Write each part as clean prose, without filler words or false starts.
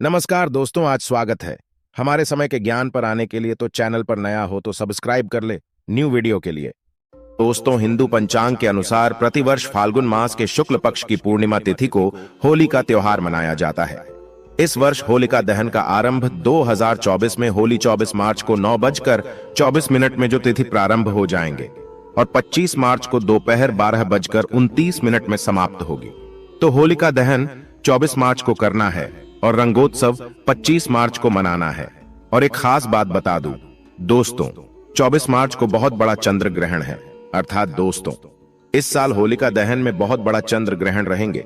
नमस्कार दोस्तों, आज स्वागत है हमारे समय के ज्ञान पर आने के लिए। तो चैनल पर नया हो तो सब्सक्राइब कर ले न्यू वीडियो के लिए। दोस्तों, हिंदू पंचांग के अनुसार प्रतिवर्ष फाल्गुन मास के शुक्ल पक्ष की पूर्णिमा तिथि को होली का त्योहार मनाया जाता है। इस वर्ष होलिका दहन का आरंभ 2024 में होली 24 मार्च को 9:24 में जो तिथि प्रारंभ हो जाएंगे और 25 मार्च को दोपहर 12:29 में समाप्त होगी। तो होलिका दहन 24 मार्च को करना है और रंगोत्सव 25 मार्च को मनाना है। और एक खास बात बता दूं दोस्तों, 24 मार्च को बहुत बड़ा चंद्र ग्रहण है। अर्थात दोस्तों, इस साल होलिका दहन में बहुत बड़ा चंद्र ग्रहण रहेंगे।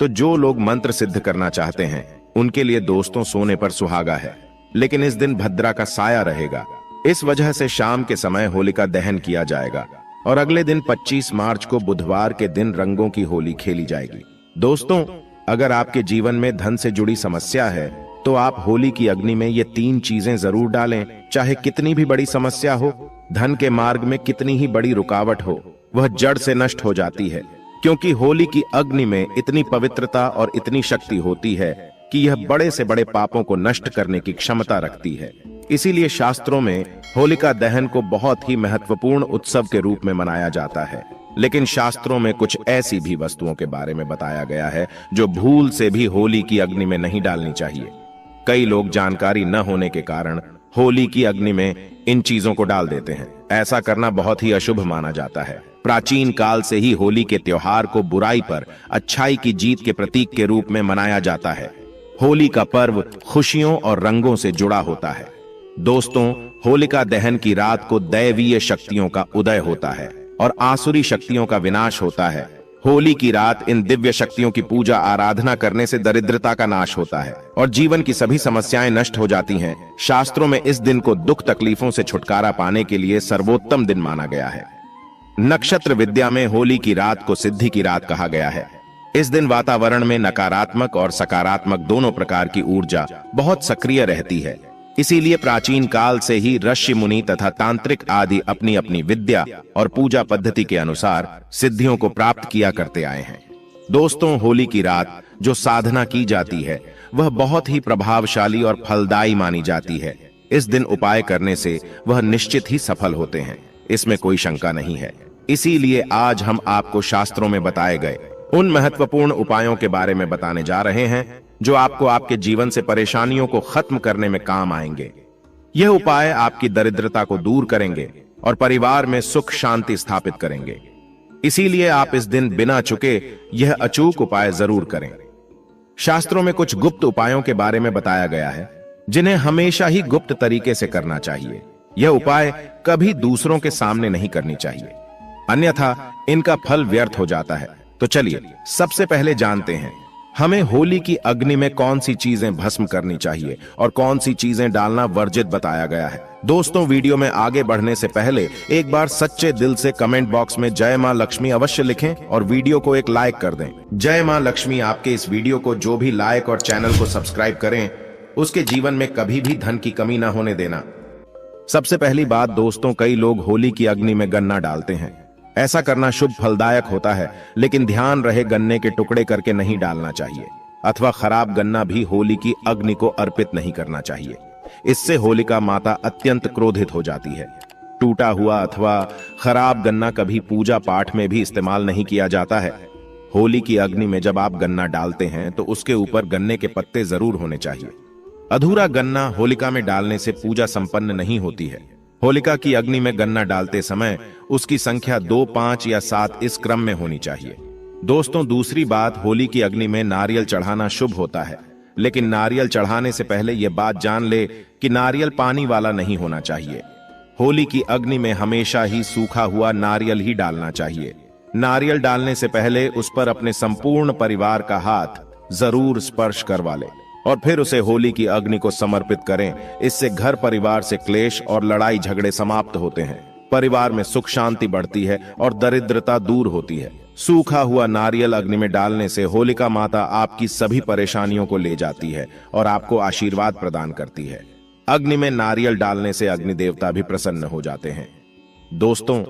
तो जो लोग मंत्र सिद्ध करना चाहते हैं उनके लिए दोस्तों सोने पर सुहागा है। लेकिन इस दिन भद्रा का साया रहेगा, इस वजह से शाम के समय होलिका दहन किया जाएगा और अगले दिन 25 मार्च को बुधवार के दिन रंगों की होली खेली जाएगी। दोस्तों, अगर आपके जीवन में धन से जुड़ी समस्या है तो आप होली की अग्नि में ये 3 चीजें जरूर डालें। चाहे कितनी भी बड़ी समस्या हो, धन के मार्ग में कितनी ही बड़ी रुकावट हो, वह जड़ से नष्ट हो जाती है, क्योंकि होली की अग्नि में इतनी पवित्रता और इतनी शक्ति होती है कि यह बड़े से बड़े पापों को नष्ट करने की क्षमता रखती है। इसीलिए शास्त्रों में होलिका दहन को बहुत ही महत्वपूर्ण उत्सव के रूप में मनाया जाता है। लेकिन शास्त्रों में कुछ ऐसी भी वस्तुओं के बारे में बताया गया है जो भूल से भी होली की अग्नि में नहीं डालनी चाहिए। कई लोग जानकारी न होने के कारण होली की अग्नि में इन चीजों को डाल देते हैं। ऐसा करना बहुत ही अशुभ माना जाता है। प्राचीन काल से ही होली के त्योहार को बुराई पर अच्छाई की जीत के प्रतीक के रूप में मनाया जाता है। होली का पर्व खुशियों और रंगों से जुड़ा होता है। दोस्तों, होलिका दहन की रात को दैवीय शक्तियों का उदय होता है और आसुरी शक्तियों का विनाश होता है। होली की रात इन दिव्य शक्तियों की पूजा आराधना करने से दरिद्रता का नाश होता है और जीवन की सभी समस्याएं नष्ट हो जाती हैं। शास्त्रों में इस दिन को दुख तकलीफों से छुटकारा पाने के लिए सर्वोत्तम दिन माना गया है। नक्षत्र विद्या में होली की रात को सिद्धि की रात कहा गया है। इस दिन वातावरण में नकारात्मक और सकारात्मक दोनों प्रकार की ऊर्जा बहुत सक्रिय रहती है। इसीलिए प्राचीन काल से ही ऋषि मुनि तथा तांत्रिक आदि अपनी अपनी विद्या और पूजा पद्धति के अनुसार सिद्धियों को प्राप्त किया करते आए हैं। दोस्तों, होली की रात जो साधना की जाती है वह बहुत ही प्रभावशाली और फलदायी मानी जाती है। इस दिन उपाय करने से वह निश्चित ही सफल होते हैं, इसमें कोई शंका नहीं है। इसीलिए आज हम आपको शास्त्रों में बताए गए उन महत्वपूर्ण उपायों के बारे में बताने जा रहे हैं जो आपको आपके जीवन से परेशानियों को खत्म करने में काम आएंगे। यह उपाय आपकी दरिद्रता को दूर करेंगे और परिवार में सुख शांति स्थापित करेंगे। इसीलिए आप इस दिन बिना चुके यह अचूक उपाय जरूर करें। शास्त्रों में कुछ गुप्त उपायों के बारे में बताया गया है जिन्हें हमेशा ही गुप्त तरीके से करना चाहिए। यह उपाय कभी दूसरों के सामने नहीं करनी चाहिए, अन्यथा इनका फल व्यर्थ हो जाता है। तो चलिए सबसे पहले जानते हैं हमें होली की अग्नि में कौन सी चीजें भस्म करनी चाहिए और कौन सी चीजें डालना वर्जित बताया गया है। दोस्तों, वीडियो में आगे बढ़ने से पहले एक बार सच्चे दिल से कमेंट बॉक्स में जय मां लक्ष्मी अवश्य लिखें और वीडियो को एक लाइक कर दें। जय मां लक्ष्मी आपके इस वीडियो को जो भी लाइक और चैनल को सब्सक्राइब करें उसके जीवन में कभी भी धन की कमी न होने देना। सबसे पहली बात दोस्तों, कई लोग होली की अग्नि में गन्ना डालते हैं। ऐसा करना शुभ फलदायक होता है, लेकिन ध्यान रहे गन्ने के टुकड़े करके नहीं डालना चाहिए अथवा खराब गन्ना भी होली की अग्नि को अर्पित नहीं करना चाहिए। इससे होलिका माता अत्यंत क्रोधित हो जाती है। टूटा हुआ अथवा खराब गन्ना कभी पूजा पाठ में भी इस्तेमाल नहीं किया जाता है। होली की अग्नि में जब आप गन्ना डालते हैं तो उसके ऊपर गन्ने के पत्ते जरूर होने चाहिए। अधूरा गन्ना होलिका में डालने से पूजा संपन्न नहीं होती है। होलिका की अग्नि में गन्ना डालते समय उसकी संख्या 2, 5 या 7 इस क्रम में होनी चाहिए। दोस्तों, दूसरी बात, होली की अग्नि में नारियल चढ़ाना शुभ होता है, लेकिन नारियल चढ़ाने से पहले यह बात जान ले कि नारियल पानी वाला नहीं होना चाहिए। होली की अग्नि में हमेशा ही सूखा हुआ नारियल ही डालना चाहिए। नारियल डालने से पहले उस पर अपने संपूर्ण परिवार का हाथ जरूर स्पर्श करवा ले और फिर उसे होली की अग्नि को समर्पित करें। इससे घर परिवार से क्लेश और लड़ाई झगड़े समाप्त होते हैं, परिवार में सुख शांति बढ़ती है और दरिद्रता दूर होती है। सूखा हुआ नारियल अग्नि में डालने से होलिका माता आपकी सभी परेशानियों को ले जाती है और आपको आशीर्वाद प्रदान करती है। अग्नि में नारियल डालने से अग्नि देवता भी प्रसन्न हो जाते हैं। दोस्तों,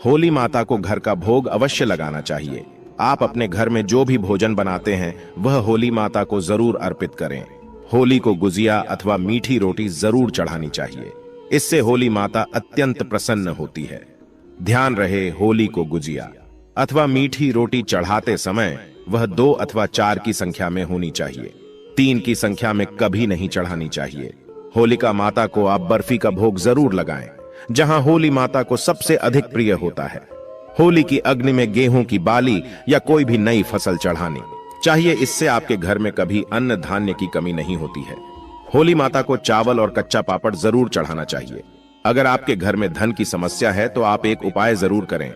होली माता को घर का भोग अवश्य लगाना चाहिए। आप अपने घर में जो भी भोजन बनाते हैं वह होली माता को जरूर अर्पित करें। होली को गुजिया अथवा मीठी रोटी जरूर चढ़ानी चाहिए। इससे होली माता अत्यंत प्रसन्न होती है। ध्यान रहे, होली को गुजिया अथवा मीठी रोटी चढ़ाते समय वह 2 अथवा 4 की संख्या में होनी चाहिए। 3 की संख्या में कभी नहीं चढ़ानी चाहिए। होलिका माता को आप बर्फी का भोग जरूर लगाएं, जहां होली माता को सबसे अधिक प्रिय होता है। होली की अग्नि में गेहूं की बाली या कोई भी नई फसल चढ़ानी चाहिए। इससे आपके घर में कभी अन्न धान्य की कमी नहीं होती है। होली माता को चावल और कच्चा पापड़ जरूर चढ़ाना चाहिए। अगर आपके घर में धन की समस्या है तो आप एक उपाय जरूर करें।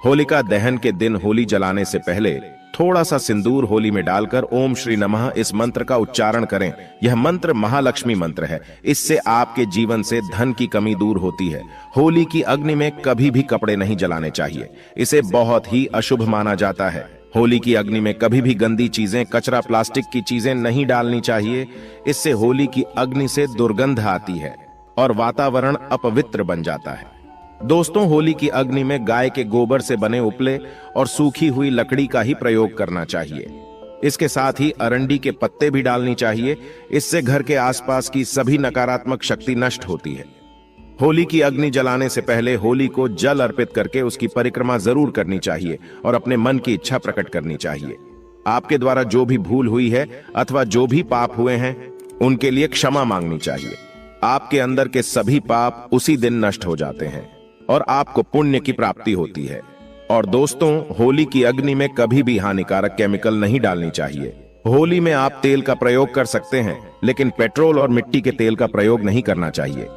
होलिका दहन के दिन होली जलाने से पहले थोड़ा सा सिंदूर होली में डालकर ओम श्री नमः इस मंत्र का उच्चारण करें। यह मंत्र महालक्ष्मी मंत्र है। इससे आपके जीवन से धन की कमी दूर होती है। होली की अग्नि में कभी भी कपड़े नहीं जलाने चाहिए, इसे बहुत ही अशुभ माना जाता है। होली की अग्नि में कभी भी गंदी चीजें, कचरा, प्लास्टिक की चीजें नहीं डालनी चाहिए। इससे होली की अग्नि से दुर्गंध आती है और वातावरण अपवित्र बन जाता है। दोस्तों, होली की अग्नि में गाय के गोबर से बने उपले और सूखी हुई लकड़ी का ही प्रयोग करना चाहिए। इसके साथ ही अरंडी के पत्ते भी डालनी चाहिए। इससे घर के आसपास की सभी नकारात्मक शक्ति नष्ट होती है। होली की अग्नि जलाने से पहले होली को जल अर्पित करके उसकी परिक्रमा जरूर करनी चाहिए और अपने मन की इच्छा प्रकट करनी चाहिए। आपके द्वारा जो भी भूल हुई है अथवा जो भी पाप हुए हैं उनके लिए क्षमा मांगनी चाहिए। आपके अंदर के सभी पाप उसी दिन नष्ट हो जाते हैं और आपको पुण्य की प्राप्ति होती है। और दोस्तों, होली की अग्नि में कभी भी हानिकारक केमिकल नहीं डालनी चाहिए। होली में आप तेल का प्रयोग कर सकते हैं, लेकिन पेट्रोल और मिट्टी के तेल का प्रयोग नहीं करना चाहिए।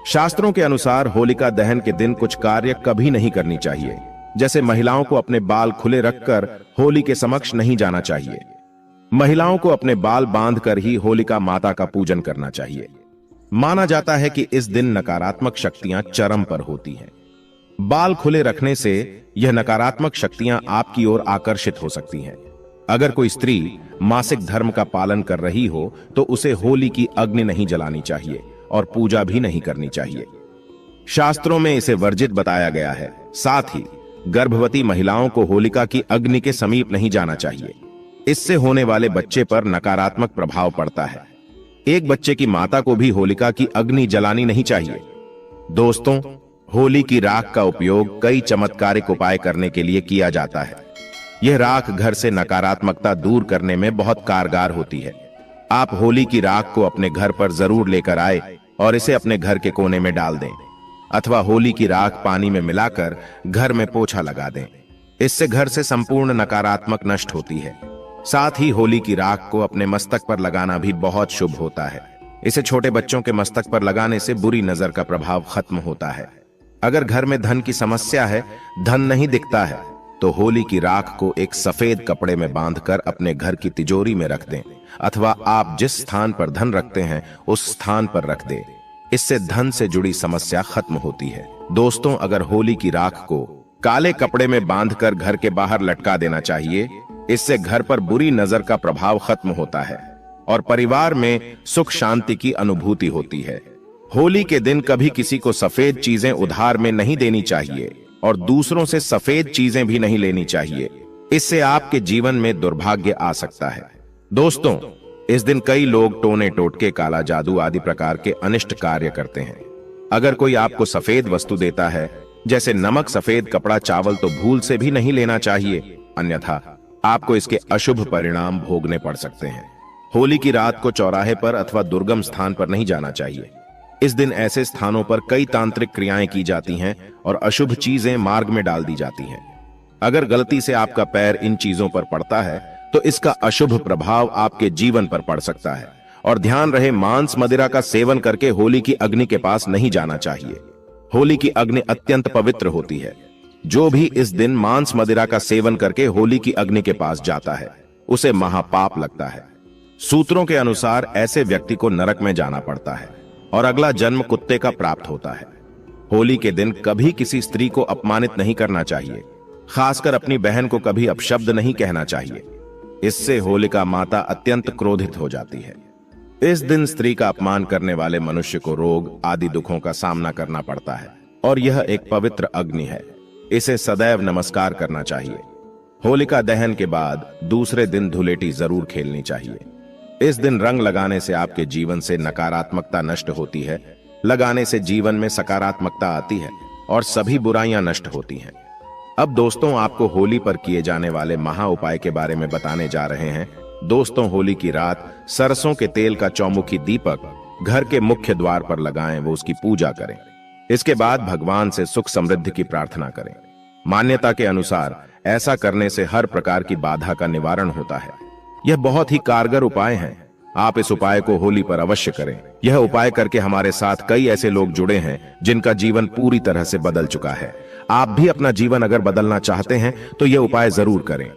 शास्त्रों के अनुसार होलिका दहन के दिन कुछ कार्य कभी नहीं करनी चाहिए, जैसे महिलाओं को अपने बाल खुले रखकर होली के समक्ष नहीं जाना चाहिए। महिलाओं को अपने बाल बांधकर ही होलिका माता का पूजन करना चाहिए। माना जाता है कि इस दिन नकारात्मक शक्तियां चरम पर होती हैं। बाल खुले रखने से यह नकारात्मक शक्तियां आपकी ओर आकर्षित हो सकती हैं। अगर कोई स्त्री मासिक धर्म का पालन कर रही हो तो उसे होली की अग्नि नहीं जलानी चाहिए और पूजा भी नहीं करनी चाहिए। शास्त्रों में इसे वर्जित बताया गया है। साथ ही गर्भवती महिलाओं को होलिका की अग्नि के समीप नहीं जाना चाहिए। इससे होने वाले बच्चे पर नकारात्मक प्रभाव पड़ता है। एक बच्चे की माता को भी होलिका की अग्नि जलानी नहीं चाहिए। दोस्तों, होली की राख का उपयोग कई चमत्कारिक उपाय करने के लिए किया जाता है। यह राख घर से नकारात्मकता दूर करने में बहुत कारगर होती है। आप होली की राख को अपने घर पर जरूर लेकर आए और इसे अपने घर के कोने में डाल दें, अथवा होली की राख पानी में मिलाकर घर में पोछा लगा दें। इससे घर से संपूर्ण नकारात्मक नष्ट होती है। साथ ही होली की राख को अपने मस्तक पर लगाना भी बहुत शुभ होता है। इसे छोटे बच्चों के मस्तक पर लगाने से बुरी नजर का प्रभाव खत्म होता है। अगर घर में धन की समस्या है, धन नहीं दिखता है, तो होली की राख को एक सफेद कपड़े में बांधकर अपने घर की तिजोरी में रख दें, अथवा आप जिस स्थान पर धन रखते हैं उस स्थान पर रख दें। इससे धन से जुड़ी समस्या खत्म होती है। दोस्तों, अगर होली की राख को काले कपड़े में बांधकर घर के बाहर लटका देना चाहिए। इससे घर पर बुरी नजर का प्रभाव खत्म होता है और परिवार में सुख शांति की अनुभूति होती है। होली के दिन कभी किसी को सफेद चीजें उधार में नहीं देनी चाहिए और दूसरों से सफेद चीजें भी नहीं लेनी चाहिए। इससे आपके जीवन में दुर्भाग्य आ सकता है। दोस्तों, इस दिन कई लोग टोने टोटके, काला जादू आदि प्रकार के अनिष्ट कार्य करते हैं। अगर कोई आपको सफेद वस्तु देता है, जैसे नमक, सफेद कपड़ा, चावल, तो भूल से भी नहीं लेना चाहिए, अन्यथा आपको इसके अशुभ परिणाम भोगने पड़ सकते हैं। होली की रात को चौराहे पर अथवा दुर्गम स्थान पर नहीं जाना चाहिए। इस दिन ऐसे स्थानों पर कई तांत्रिक क्रियाएं की जाती हैं और अशुभ चीजें मार्ग में डाल दी जाती हैं। अगर गलती से आपका पैर इन चीजों पर पड़ता है तो इसका अशुभ प्रभाव आपके जीवन पर पड़ सकता है। और ध्यान रहे, मांस मदिरा का सेवन करके होली की अग्नि के पास नहीं जाना चाहिए। होली की अग्नि अत्यंत पवित्र होती है। जो भी इस दिन मांस मदिरा का सेवन करके होली की अग्नि के पास जाता है उसे महापाप लगता है। सूत्रों के अनुसार ऐसे व्यक्ति को नरक में जाना पड़ता है और अगला जन्म कुत्ते का प्राप्त होता है। होली के दिन कभी किसी स्त्री को अपमानित नहीं करना चाहिए, खासकर अपनी बहन को कभी अपशब्द नहीं कहना चाहिए। इससे होलिका माता अत्यंत क्रोधित हो जाती है। इस दिन स्त्री का अपमान करने वाले मनुष्य को रोग आदि दुखों का सामना करना पड़ता है और यह एक पवित्र अग्नि है। इसे सदैव नमस्कार करना चाहिए। होलिका दहन के बाद दूसरे दिन धुलेटी जरूर खेलनी चाहिए। इस दिन रंग लगाने से आपके जीवन से नकारात्मकता नष्ट होती है, लगाने से जीवन में सकारात्मकता आती है और सभी बुराइयां नष्ट होती हैं। अब दोस्तों, आपको होली पर किए जाने वाले महा उपाय के बारे में बताने जा रहे हैं। दोस्तों, होली की रात सरसों के तेल का चौमुखी दीपक घर के मुख्य द्वार पर लगाएं, वो उसकी पूजा करें। इसके बाद भगवान से सुख समृद्धि की प्रार्थना करें। मान्यता के अनुसार ऐसा करने से हर प्रकार की बाधा का निवारण होता है। यह बहुत ही कारगर उपाय है। आप इस उपाय को होली पर अवश्य करें। यह उपाय करके हमारे साथ कई ऐसे लोग जुड़े हैं जिनका जीवन पूरी तरह से बदल चुका है। आप भी अपना जीवन अगर बदलना चाहते हैं तो यह उपाय जरूर करें।